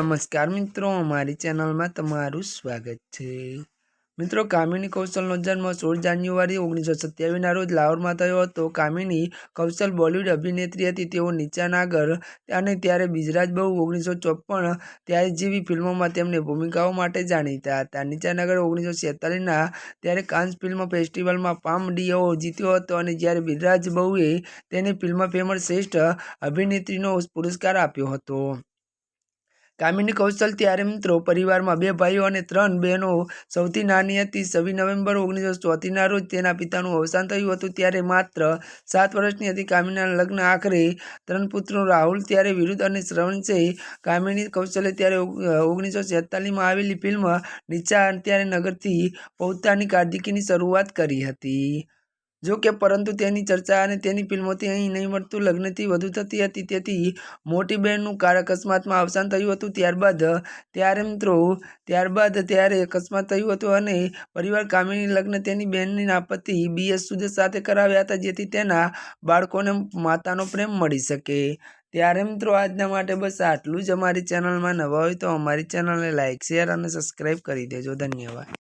नमस्कार मित्रों, हमारी चैनल में तमारू स्वागत है। मित्रों, कामिनी कौशलનો जन्म 16 જાન્યુઆરી 1927 ના રોજ લાહોરમાં થયો હતો। કામિની કૌશલ બોલિવૂડ અભિનેત્રી હતી। તેઓ નીચા નાગર અને ત્યારે બિજરાજ બહુ 1954 ત્યારે જેવી ફિલ્મોમાં તેમની ભૂમિકાઓ માટે જાણીતા હતા। નીચા નાગર 1946 ના ત્યારે કાન્સ ફિલ્મ ફેસ્ટિવલમાં પામ ડિયો જીત્યો હતો અને જ્યારે બિજરાજ બહુએ તેને ફિલ્મફેર શ્રેષ્ઠ અભિનેત્રીનો પુરસ્કાર આપ્યો હતો। કામિની કૌશલ ત્યારે મિત્રો પરિવારમાં 2 ભાઈઓ અને 3 બહેનો સૌથી નાની હતી। 26 નવેમ્બર 1934 ના રોજ તેના પિતાનું અવસાન થયું હતું, ત્યારે માત્ર 7 વર્ષની હતી। કામિનીના લગ્ન આખરે 3 પુત્રો રાહુલ ત્યારે વિરુદ્ધ અને શ્રવણ છે। કામિની કૌશલે ત્યારે 1946માં આવેલી ફિલ્મ નીચા ત્યારે નગરથી પોતાની કારકિર્દીની શરૂઆત કરી હતી। જો કે પરંતુ તેની ચર્ચા અને તેની ફિલ્મોથી અહીં નહીં મળતું લગ્નથી વધુ થતી હતી, તેથી મોટી બહેનનું કાર અકસ્માતમાં અવસાન થયું હતું। ત્યારે અકસ્માત થયું હતું અને પરિવાર કામિની લગ્ન તેની બહેનના પતિ BS સુદેશ સાથે કરાવ્યા હતા, જેથી તેના બાળકોને માતાનો પ્રેમ મળી શકે। ત્યારે મિત્રો આજના માટે બસ આટલું જ। અમારી ચેનલમાં નવા હોય તો અમારી ચેનલને લાઇક, શેર અને સબસ્ક્રાઈબ કરી દેજો। ધન્યવાદ।